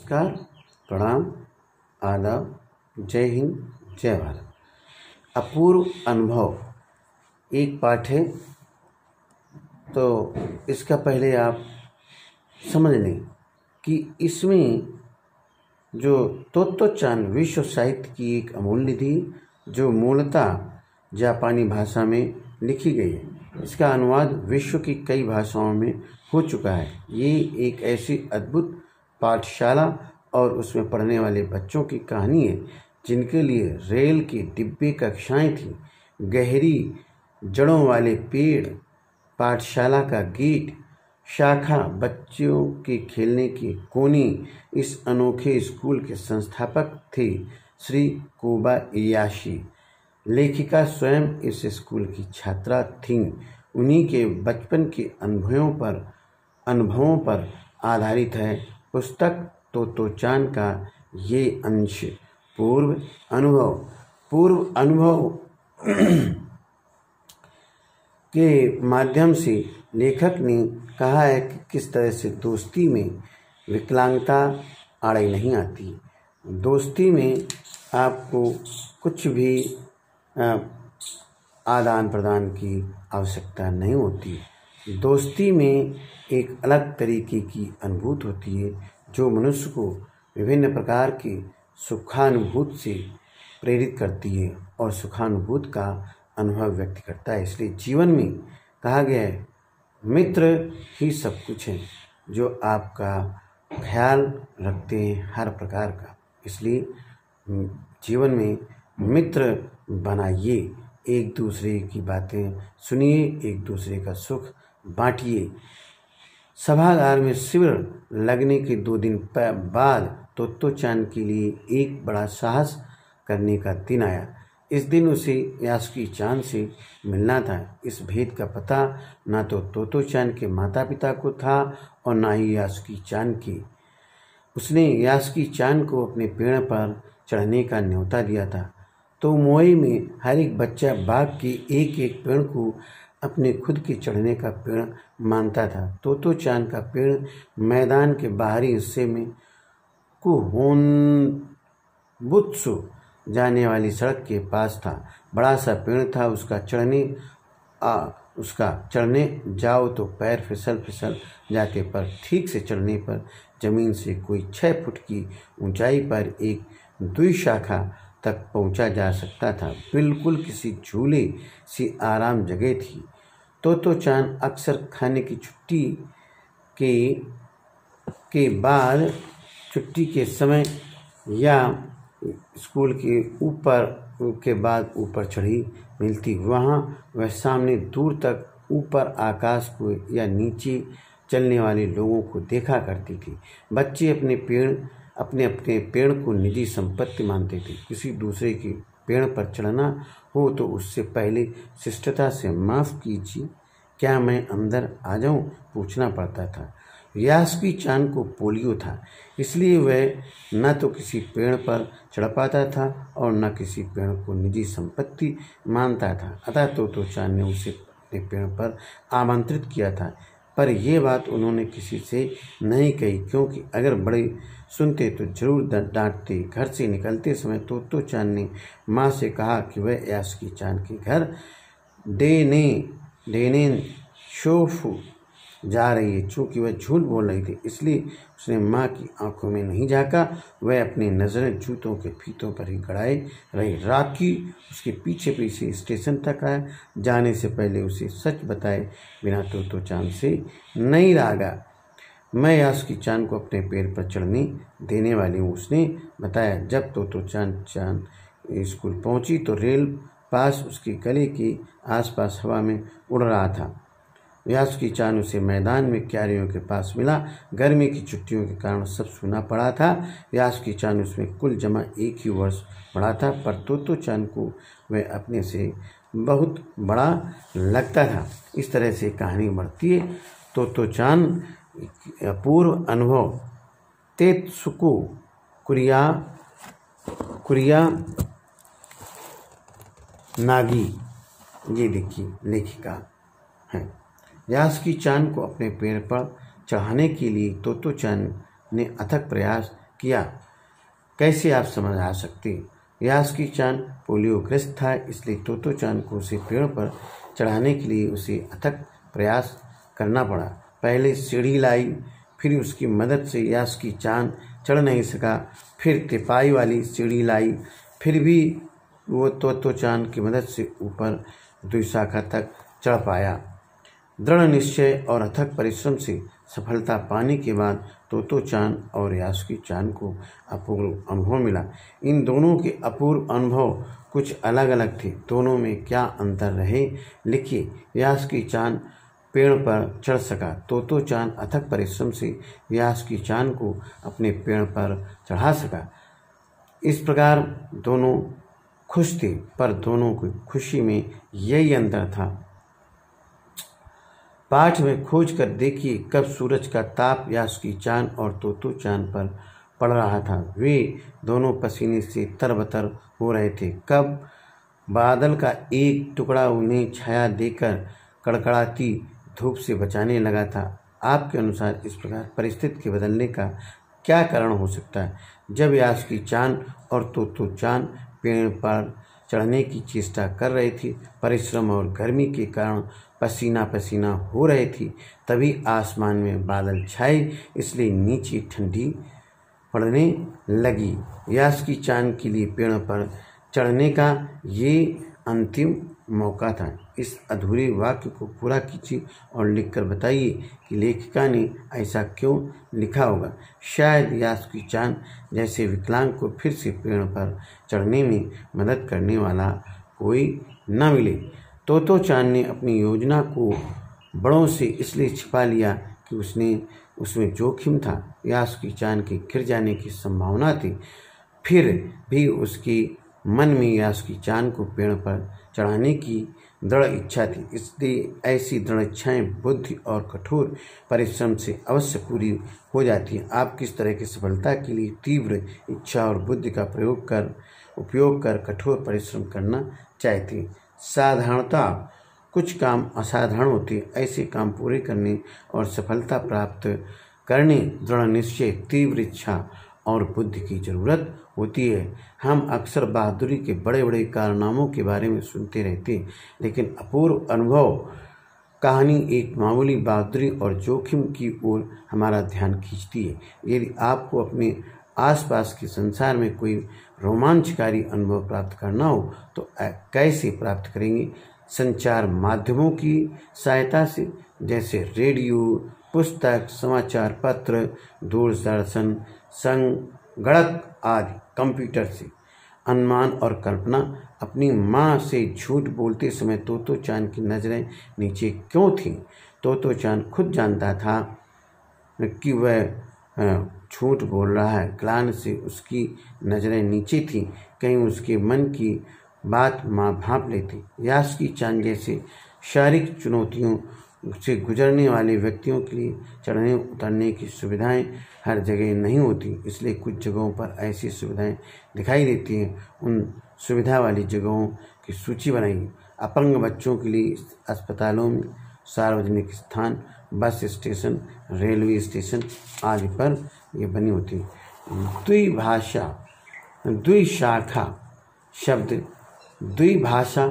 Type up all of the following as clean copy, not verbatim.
नमस्कार, प्रणाम, आदाब, जय हिंद, जय भारत। अपूर्व अनुभव एक पाठ है, तो इसका पहले आप समझ लें कि इसमें जो तोत्तो-चान विश्व साहित्य की एक अमूल्य निधि जो मूलतः जापानी भाषा में लिखी गई है, इसका अनुवाद विश्व की कई भाषाओं में हो चुका है। ये एक ऐसी अद्भुत पाठशाला और उसमें पढ़ने वाले बच्चों की कहानी है जिनके लिए रेल के डिब्बे कक्षाएं थीं, गहरी जड़ों वाले पेड़, पाठशाला का गेट, शाखा, बच्चों के खेलने के कोने। इस अनोखे स्कूल के संस्थापक थे श्री कोबायाशी। लेखिका स्वयं इस स्कूल की छात्रा थीं। उन्हीं के बचपन के अनुभवों पर आधारित है पुस्तक तोत्तो-चान का ये अंश। पूर्व अनुभव के माध्यम से लेखक ने कहा है कि किस तरह से दोस्ती में विकलांगता आड़े नहीं आती। दोस्ती में आपको कुछ भी आदान प्रदान की आवश्यकता नहीं होती। दोस्ती में एक अलग तरीके की अनुभूति होती है जो मनुष्य को विभिन्न प्रकार के सुखानुभूति से प्रेरित करती है और सुखानुभूति का अनुभव व्यक्त करता है। इसलिए जीवन में कहा गया है, मित्र ही सब कुछ है, जो आपका ख्याल रखते हैं हर प्रकार का। इसलिए जीवन में मित्र बनाइए, एक दूसरे की बातें सुनिए, एक दूसरे का सुख बांटिए। सभागार में शिविर लगने के 2 दिन बाद तोत्तो-चान के लिए एक बड़ा साहस करने का दिन आया। इस दिन उसे यासुकी-चान से मिलना था। इस भेद का पता न तो तोत्तो-चान के माता पिता को था और न ही यासुकी-चान के। उसने यासुकी-चान को अपने पेड़ पर चढ़ने का न्योता दिया था। तो मोई में हर एक बच्चा बाग के एक एक पेड़ को अपने खुद के चढ़ने का पेड़ मानता था। तोत्तो-चान का पेड़ मैदान के बाहरी हिस्से में कुहोनबुत्सु जाने वाली सड़क के पास था। बड़ा सा पेड़ था। उसका चढ़ने जाओ तो पैर फिसल जाते, पर ठीक से चढ़ने पर जमीन से कोई 6 फुट की ऊंचाई पर एक द्विशाखा तक पहुंचा जा सकता था। बिल्कुल किसी झूले सी आराम जगह थी। तोत्तो-चान अक्सर खाने की छुट्टी के समय या स्कूल के बाद ऊपर चढ़ी मिलती। वहाँ वह सामने दूर तक ऊपर आकाश को या नीचे चलने वाले लोगों को देखा करती थी। बच्चे अपने पेड़ को निजी संपत्ति मानते थे। किसी दूसरे के पेड़ पर चढ़ना हो तो उससे पहले शिष्टता से माफ़ कीजिए, क्या मैं अंदर आ जाऊं, पूछना पड़ता था। यासुकी-चान को पोलियो था, इसलिए वह न तो किसी पेड़ पर चढ़ पाता था और न किसी पेड़ को निजी संपत्ति मानता था। अतः तोत्तो-चान ने उसे अपने पेड़ पर आमंत्रित किया था, पर यह बात उन्होंने किसी से नहीं कही, क्योंकि अगर बड़े सुनते तो जरूर डांटते। घर से निकलते समय तोत्तो-चान ने माँ से कहा कि वह यासुकी-चान के घर डेनेन शोफु जा रही है। चूँकि वह झूठ बोल रही थी, इसलिए उसने माँ की आंखों में नहीं झाँका। वह अपनी नज़रें जूतों के फीतों पर ही गड़ाए रही। राकी उसके पीछे स्टेशन तक आया। जाने से पहले उसे सच बताए बिना तोत्तो-चान से नहीं रागा। मैं यासुकी-चान को अपने पैर पर चढ़ने देने वाली हूँ, उसने बताया। जब तोत्तो-चान स्कूल पहुँची तो रेल पास उसके गले के आसपास हवा में उड़ रहा था। यासुकी-चान उसे मैदान में क्यारियों के पास मिला। गर्मी की छुट्टियों के कारण सब सूना पड़ा था। यासुकी-चान उसमें कुल जमा 1 ही वर्ष बड़ा था, पर तोत्तो-चान को वह अपने से बहुत बड़ा लगता था। इस तरह से कहानी बढ़ती है। तोत्तो-चान पूर्व अनुभव तेत्सुको कुरियानागी, ये देखिए लेखिका है। यासुकी-चान को अपने पेड़ पर चढ़ाने के लिए तोत्तो-चान ने अथक प्रयास किया। कैसे आप समझा सकते। यास्की चांद पोलियोग्रस्त था, इसलिए तोतो चांद को उसे पेड़ पर चढ़ाने के लिए उसे अथक प्रयास करना पड़ा। पहले सीढ़ी लाई, फिर उसकी मदद से यास्की चांद चढ़ नहीं सका। फिर तिपाई वाली सीढ़ी लाई, फिर भी वो तोतो चांद की मदद से ऊपर द्विशाखा तक चढ़ पाया। दृढ़ निश्चय और अथक परिश्रम से सफलता पाने के बाद तोतो चांद और यास्की चांद को अपूर्व अनुभव मिला। इन दोनों के अपूर्व अनुभव कुछ अलग अलग थे। दोनों में क्या अंतर रहे, लिखिए। यास्की चांद पेड़ पर चढ़ सका। तोतो चांद अथक परिश्रम से यास्की चांद को अपने पेड़ पर चढ़ा सका। इस प्रकार दोनों खुश थे, पर दोनों की खुशी में यही अंतर था। पाठ में खोज कर देखिए कब सूरज का ताप यास्की चांद और तोतो चांद पर पड़ रहा था। वे दोनों पसीने से तरबतर हो रहे थे। कब बादल का एक टुकड़ा उन्हें छाया देकर कड़कड़ाती धूप से बचाने लगा था। आपके अनुसार इस प्रकार परिस्थिति के बदलने का क्या कारण हो सकता है। जब यास्की चांद और तोतो चांद पेड़ पर चढ़ने की चेष्टा कर रहे थे, परिश्रम और गर्मी के कारण पसीना पसीना हो रहे थी, तभी आसमान में बादल छाए, इसलिए नीचे ठंडी पड़ने लगी। यास्की चांद के लिए पेड़ पर चढ़ने का ये अंतिम मौका था। इस अधूरे वाक्य को पूरा कीजिए और लिखकर बताइए कि लेखिका ने ऐसा क्यों लिखा होगा। शायद यास्की चांद जैसे विकलांग को फिर से पेड़ पर चढ़ने में मदद करने वाला कोई न मिले। तोतो चांद ने अपनी योजना को बड़ों से इसलिए छिपा लिया कि उसमें जोखिम था। यास्की चांद के गिर जाने की संभावना थी, फिर भी उसके मन में यास्की चांद को पेड़ पर चढ़ाने की दृढ़ इच्छा थी। इसलिए ऐसी दृढ़ इच्छाएं बुद्धि और कठोर परिश्रम से अवश्य पूरी हो जाती हैं। आप किस तरह की सफलता के लिए तीव्र इच्छा और बुद्धि का उपयोग कर कठोर परिश्रम करना चाहते हैं। साधारणता कुछ काम असाधारण होते हैं। ऐसे काम पूरे करने और सफलता प्राप्त करने दृढ़ निश्चय, तीव्र इच्छा और बुद्धि की जरूरत होती है। हम अक्सर बहादुरी के बड़े बड़े कारनामों के बारे में सुनते रहते हैं, लेकिन अपूर्व अनुभव कहानी एक मामूली बहादुरी और जोखिम की ओर हमारा ध्यान खींचती है। यदि आपको अपने आसपास के संसार में कोई रोमांचकारी अनुभव प्राप्त करना हो तो कैसे प्राप्त करेंगे। संचार माध्यमों की सहायता से, जैसे रेडियो, पुस्तक, समाचार पत्र, दूरदर्शन, संगणक आदि। कंप्यूटर से। अनुमान और कल्पना। अपनी माँ से झूठ बोलते समय तोतो चांद की नज़रें नीचे क्यों थीं। तोतो चांद खुद जानता था कि वह झूठ बोल रहा है। ग्लानि से उसकी नज़रें नीचे थीं। कहीं उसके मन की बात माँ भांप लेती। यास्की चांद जैसे शारीरिक चुनौतियों से गुजरने वाले व्यक्तियों के लिए चढ़ने उतरने की सुविधाएं हर जगह नहीं होती, इसलिए कुछ जगहों पर ऐसी सुविधाएं दिखाई देती हैं। उन सुविधा वाली जगहों की सूची बनाइए। अपंग बच्चों के लिए अस्पतालों में, सार्वजनिक स्थान, बस स्टेशन, रेलवे स्टेशन आदि पर ये बनी होती है। द्विभाषा, द्विशाखा शब्द, द्विभाषा,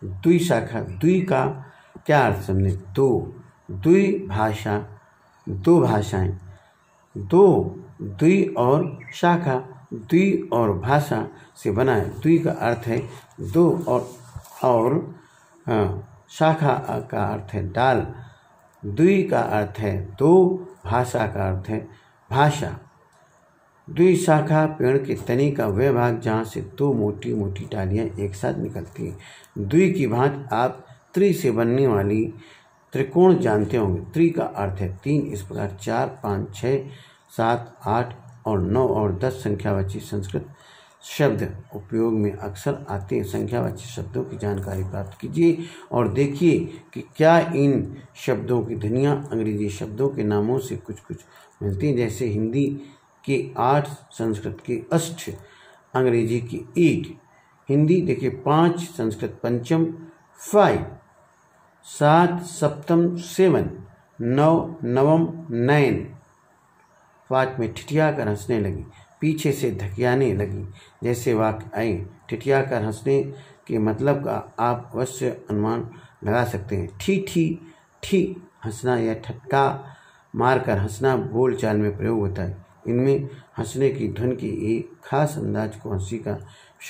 द्विशाखा। द्वि का क्या अर्थ समझे। दो, द्विभाषा, दो भाषाएं। दो, द्वि और शाखा, द्वि और भाषा से बना है। द्वि का अर्थ है दो और शाखा का अर्थ है डाल। द्वि का अर्थ है दो, भाषा का अर्थ है भाषा। द्विशाखा पेड़ के तने का वह भाग जहाँ से दो मोटी मोटी डालियाँ एक साथ निकलती हैं। द्वि की भांति आप त्रि से बनने वाली त्रिकोण जानते होंगे। त्रि का अर्थ है तीन। इस प्रकार 4, 5, 6, 7, 8 और 9 और 10 संख्यावाची संस्कृत शब्द उपयोग में अक्सर आते हैं। संख्यावाची शब्दों की जानकारी प्राप्त कीजिए और देखिए कि क्या इन शब्दों की ध्वनियाँ अंग्रेजी शब्दों के नामों से कुछ कुछ मिलती हैं। जैसे हिंदी के 8, संस्कृत के 8, अंग्रेजी के 8। हिंदी देखिए 5, संस्कृत पंचम 5, 7 सप्तम 7, 9 नवम 9। 5 में ठिठिया कर हंसने लगी। पीछे से धकियाने लगी। जैसे वाक्य आए। ठिठिया कर हंसने के मतलब का आप अवश्य अनुमान लगा सकते हैं। ठी ठी ठी हंसना या ठट्ठा मारकर हंसना बोलचाल में प्रयोग होता है। इनमें हंसने की धुन की एक खास अंदाज को हंसी का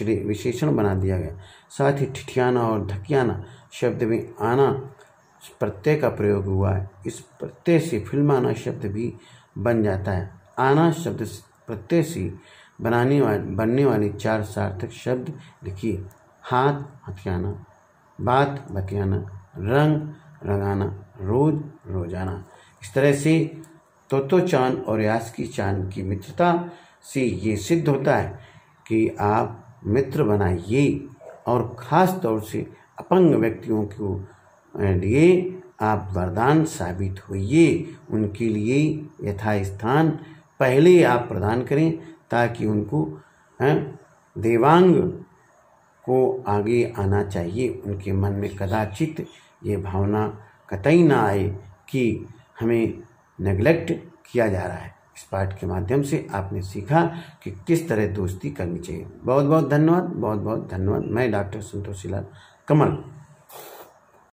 विशेषण बना दिया गया। साथ ही ठिठियाना और धकियाना शब्द में आना प्रत्यय का प्रयोग हुआ है। इस प्रत्यय से फिल्माना शब्द भी बन जाता है। आना शब्द प्रत्यय से बनने वाले 4 सार्थक शब्द लिखिए। हाथ हथियाना, बात बतियाना, रंग रंगाना, रोज रोजाना। इस तरह से तोतो चान और यास्की चान की मित्रता से ये सिद्ध होता है कि आप मित्र बनाइए और ख़ास तौर से अपंग व्यक्तियों को लिए आप वरदान साबित होइए। उनके लिए यथास्थान पहले आप प्रदान करें ताकि उनको देवांग को आगे आना चाहिए। उनके मन में कदाचित ये भावना कतई ना आए कि हमें नेग्लेक्ट किया जा रहा है। इस पाठ के माध्यम से आपने सीखा कि किस तरह दोस्ती करनी चाहिए। बहुत बहुत धन्यवाद, बहुत बहुत धन्यवाद। मैं डॉक्टर संतोषीलाल कमल।